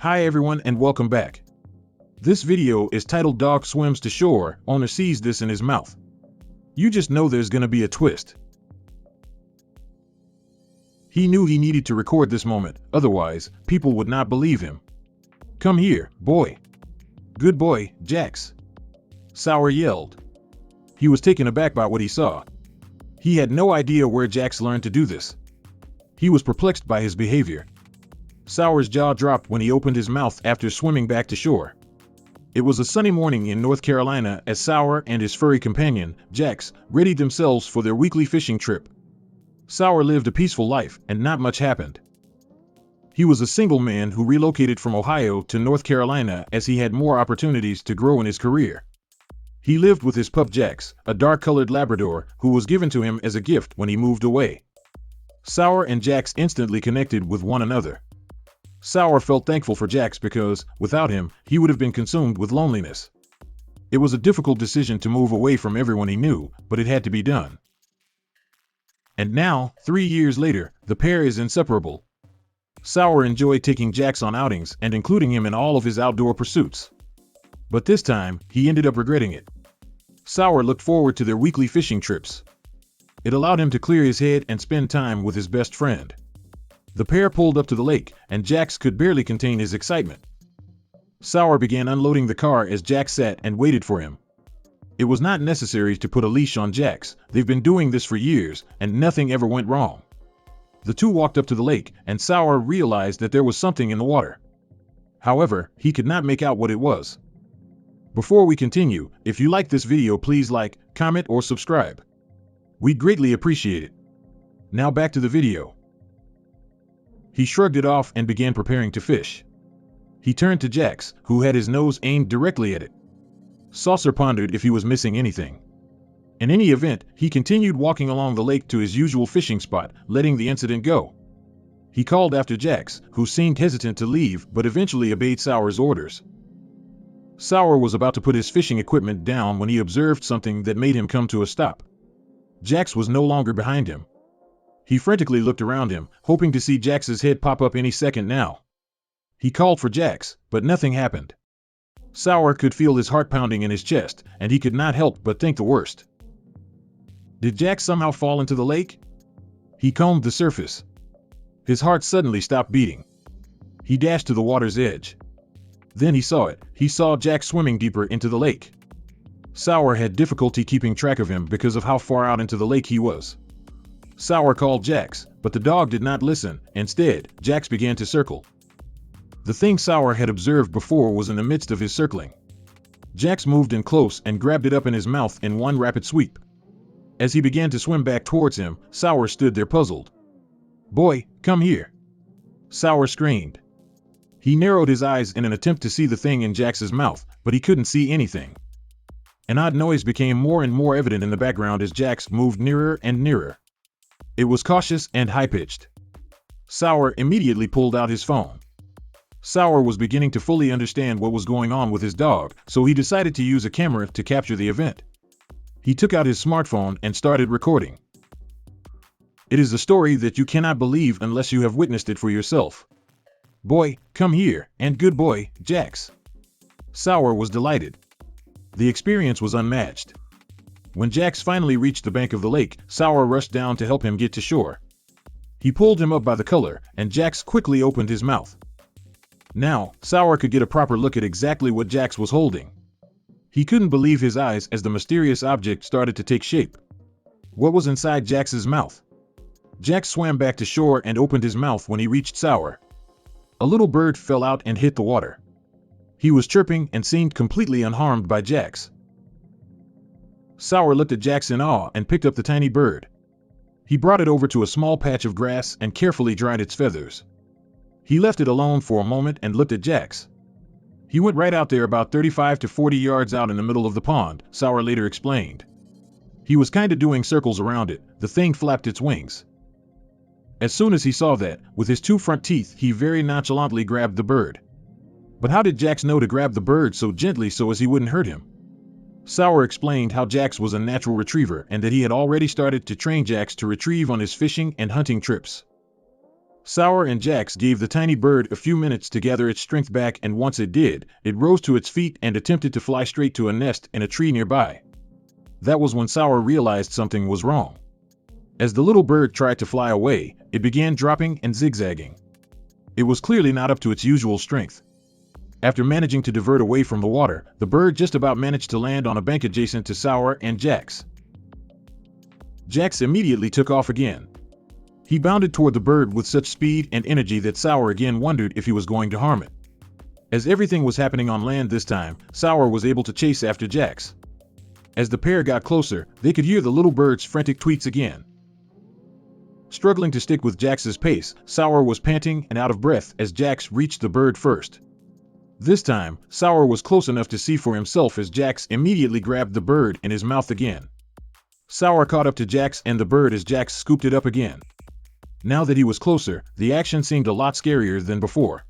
Hi everyone and welcome back. This video is titled Dog Swims to Shore, Owner Sees This in His Mouth. You just know there's gonna be a twist. He knew he needed to record this moment, otherwise, people would not believe him. Come here, boy. Good boy, Jax. Sauer yelled. He was taken aback by what he saw. He had no idea where Jax learned to do this. He was perplexed by his behavior. Sauer's jaw dropped when he opened his mouth after swimming back to shore. It was a sunny morning in North Carolina as Sauer and his furry companion, Jax, readied themselves for their weekly fishing trip. Sauer lived a peaceful life, and not much happened. He was a single man who relocated from Ohio to North Carolina as he had more opportunities to grow in his career. He lived with his pup Jax, a dark-colored Labrador, who was given to him as a gift when he moved away. Sauer and Jax instantly connected with one another. Sauer felt thankful for Jax because, without him, he would have been consumed with loneliness. It was a difficult decision to move away from everyone he knew, but it had to be done. And now, 3 years later, the pair is inseparable. Sauer enjoyed taking Jax on outings and including him in all of his outdoor pursuits. But this time, he ended up regretting it. Sauer looked forward to their weekly fishing trips. It allowed him to clear his head and spend time with his best friend. The pair pulled up to the lake, and Jax could barely contain his excitement. Sauer began unloading the car as Jax sat and waited for him. It was not necessary to put a leash on Jax. They've been doing this for years, and nothing ever went wrong. The two walked up to the lake, and Sauer realized that there was something in the water. However, he could not make out what it was. Before we continue, if you like this video, please like, comment, or subscribe. We'd greatly appreciate it. Now back to the video. He shrugged it off and began preparing to fish. He turned to Jax, who had his nose aimed directly at it. Sauer pondered if he was missing anything. In any event, he continued walking along the lake to his usual fishing spot, letting the incident go. He called after Jax, who seemed hesitant to leave but eventually obeyed Sauer's orders. Sauer was about to put his fishing equipment down when he observed something that made him come to a stop. Jax was no longer behind him. He frantically looked around him, hoping to see Jax's head pop up any second now. He called for Jax, but nothing happened. Sauer could feel his heart pounding in his chest, and he could not help but think the worst. Did Jax somehow fall into the lake? He combed the surface. His heart suddenly stopped beating. He dashed to the water's edge. Then he saw it. He saw Jax swimming deeper into the lake. Sauer had difficulty keeping track of him because of how far out into the lake he was. Sauer called Jax, but the dog did not listen. Instead, Jax began to circle. The thing Sauer had observed before was in the midst of his circling. Jax moved in close and grabbed it up in his mouth in one rapid sweep. As he began to swim back towards him, Sauer stood there puzzled. "Boy, come here!" Sauer screamed. He narrowed his eyes in an attempt to see the thing in Jax's mouth, but he couldn't see anything. An odd noise became more and more evident in the background as Jax moved nearer and nearer. It was cautious and high-pitched. Sauer immediately pulled out his phone. Sauer was beginning to fully understand what was going on with his dog, so he decided to use a camera to capture the event. He took out his smartphone and started recording. It is a story that you cannot believe unless you have witnessed it for yourself. "Boy, come here, and good boy, Jax." Sauer was delighted. The experience was unmatched. When Jax finally reached the bank of the lake, Sauer rushed down to help him get to shore. He pulled him up by the collar, and Jax quickly opened his mouth. Now, Sauer could get a proper look at exactly what Jax was holding. He couldn't believe his eyes as the mysterious object started to take shape. What was inside Jax's mouth? Jax swam back to shore and opened his mouth when he reached Sauer. A little bird fell out and hit the water. He was chirping and seemed completely unharmed by Jax. Sauer looked at Jax in awe and picked up the tiny bird. He brought it over to a small patch of grass and carefully dried its feathers. He left it alone for a moment and looked at Jax. He went right out there about 35 to 40 yards out in the middle of the pond, Sauer later explained. He was kinda doing circles around it. The thing flapped its wings. As soon as he saw that, with his two front teeth, he very nonchalantly grabbed the bird. But how did Jax know to grab the bird so gently so as he wouldn't hurt him? Sauer explained how Jax was a natural retriever and that he had already started to train Jax to retrieve on his fishing and hunting trips. Sauer and Jax gave the tiny bird a few minutes to gather its strength back, and once it did, it rose to its feet and attempted to fly straight to a nest in a tree nearby. That was when Sauer realized something was wrong. As the little bird tried to fly away, it began dropping and zigzagging. It was clearly not up to its usual strength. After managing to divert away from the water, the bird just about managed to land on a bank adjacent to Sauer and Jax. Jax immediately took off again. He bounded toward the bird with such speed and energy that Sauer again wondered if he was going to harm it. As everything was happening on land this time, Sauer was able to chase after Jax. As the pair got closer, they could hear the little bird's frantic tweets again. Struggling to stick with Jax's pace, Sauer was panting and out of breath as Jax reached the bird first. This time, Sauer was close enough to see for himself as Jax immediately grabbed the bird in his mouth again. Sauer caught up to Jax and the bird as Jax scooped it up again. Now that he was closer, the action seemed a lot scarier than before.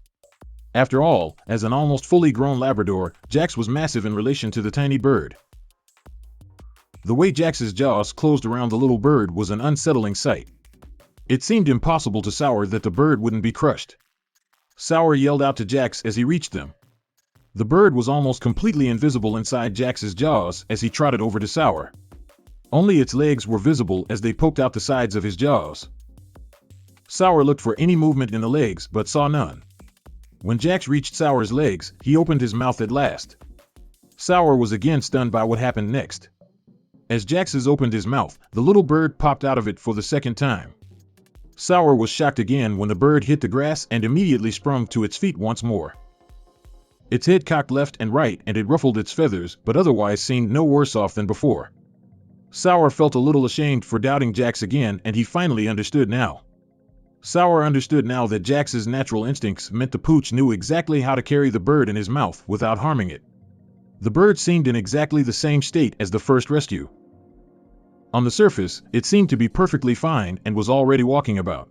After all, as an almost fully grown Labrador, Jax was massive in relation to the tiny bird. The way Jax's jaws closed around the little bird was an unsettling sight. It seemed impossible to Sauer that the bird wouldn't be crushed. Sauer yelled out to Jax as he reached them. The bird was almost completely invisible inside Jax's jaws as he trotted over to Sauer. Only its legs were visible as they poked out the sides of his jaws. Sauer looked for any movement in the legs but saw none. When Jax reached Sauer's legs, he opened his mouth at last. Sauer was again stunned by what happened next. As Jax opened his mouth, the little bird popped out of it for the second time. Sauer was shocked again when the bird hit the grass and immediately sprung to its feet once more. Its head cocked left and right and it ruffled its feathers, but otherwise seemed no worse off than before. Sauer felt a little ashamed for doubting Jax again, and he finally understood now. Sauer understood now that Jax's natural instincts meant the pooch knew exactly how to carry the bird in his mouth without harming it. The bird seemed in exactly the same state as the first rescue. On the surface, it seemed to be perfectly fine and was already walking about.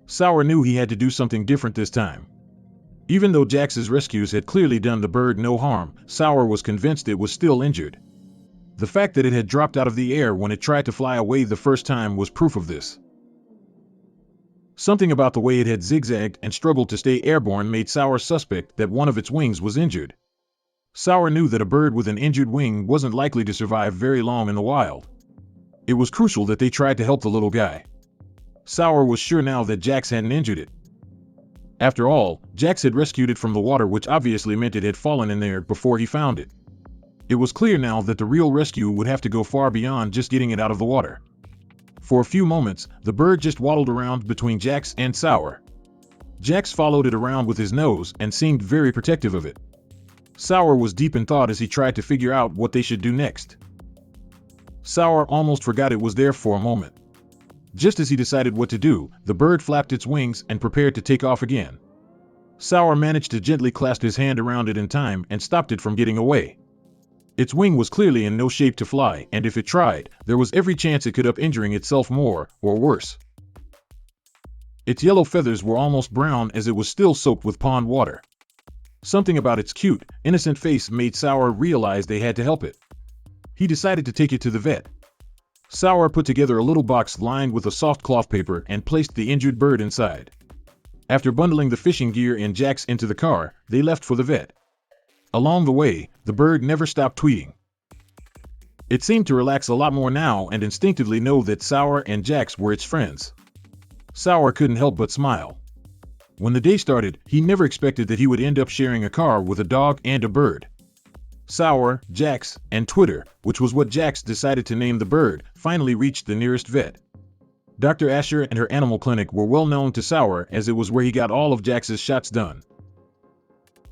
Sauer knew he had to do something different this time. Even though Jax's rescues had clearly done the bird no harm, Sauer was convinced it was still injured. The fact that it had dropped out of the air when it tried to fly away the first time was proof of this. Something about the way it had zigzagged and struggled to stay airborne made Sauer suspect that one of its wings was injured. Sauer knew that a bird with an injured wing wasn't likely to survive very long in the wild. It was crucial that they tried to help the little guy. Sauer was sure now that Jax hadn't injured it. After all, Jax had rescued it from the water, which obviously meant it had fallen in there before he found it. It was clear now that the real rescue would have to go far beyond just getting it out of the water. For a few moments, the bird just waddled around between Jax and Sauer. Jax followed it around with his nose and seemed very protective of it. Sauer was deep in thought as he tried to figure out what they should do next. Sauer almost forgot it was there for a moment. Just as he decided what to do, the bird flapped its wings and prepared to take off again. Sauer managed to gently clasp his hand around it in time and stopped it from getting away. Its wing was clearly in no shape to fly, and if it tried, there was every chance it could up injuring itself more, or worse. Its yellow feathers were almost brown as it was still soaked with pond water. Something about its cute, innocent face made Sauer realize they had to help it. He decided to take it to the vet. Sauer put together a little box lined with a soft cloth paper and placed the injured bird inside. After bundling the fishing gear and Jax into the car, they left for the vet. Along the way, the bird never stopped tweeting. It seemed to relax a lot more now and instinctively know that Sauer and Jax were its friends. Sauer couldn't help but smile. When the day started, he never expected that he would end up sharing a car with a dog and a bird. Sauer, Jax, and Twitter, which was what Jax decided to name the bird, finally reached the nearest vet. Dr. Asher and her animal clinic were well known to Sauer as it was where he got all of Jax's shots done.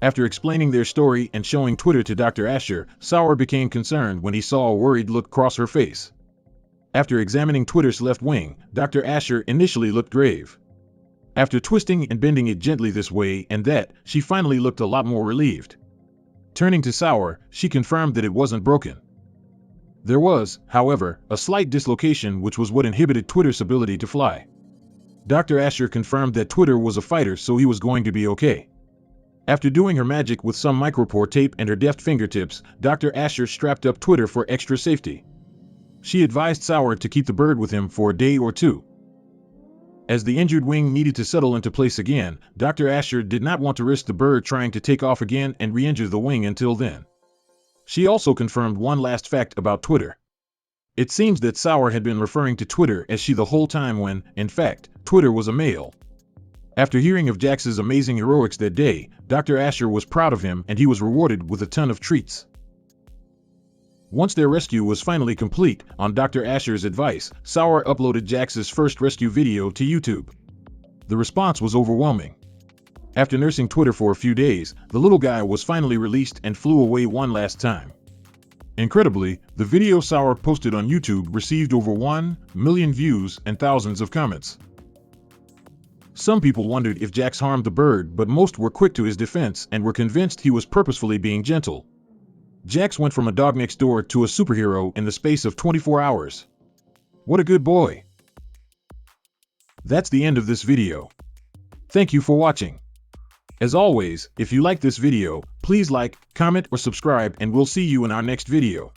After explaining their story and showing Twitter to Dr. Asher, Sauer became concerned when he saw a worried look cross her face. After examining Twitter's left wing, Dr. Asher initially looked grave. After twisting and bending it gently this way and that, she finally looked a lot more relieved. Turning to Sauer, she confirmed that it wasn't broken. There was, however, a slight dislocation which was what inhibited Twitter's ability to fly. Dr. Asher confirmed that Twitter was a fighter, so he was going to be okay. After doing her magic with some micropore tape and her deft fingertips, Dr. Asher strapped up Twitter for extra safety. She advised Sauer to keep the bird with him for a day or two. As the injured wing needed to settle into place again, Dr. Asher did not want to risk the bird trying to take off again and re-injure the wing until then. She also confirmed one last fact about Twitter. It seems that Sauer had been referring to Twitter as she the whole time when, in fact, Twitter was a male. After hearing of Jax's amazing heroics that day, Dr. Asher was proud of him and he was rewarded with a ton of treats. Once their rescue was finally complete, on Dr. Asher's advice, Sauer uploaded Jax's first rescue video to YouTube. The response was overwhelming. After nursing Twitter for a few days, the little guy was finally released and flew away one last time. Incredibly, the video Sauer posted on YouTube received over 1 million views and thousands of comments. Some people wondered if Jax harmed the bird, but most were quick to his defense and were convinced he was purposefully being gentle. Jax went from a dog next door to a superhero in the space of 24 hours. What a good boy! That's the end of this video. Thank you for watching. As always, if you like this video, please like, comment, or subscribe, and we'll see you in our next video.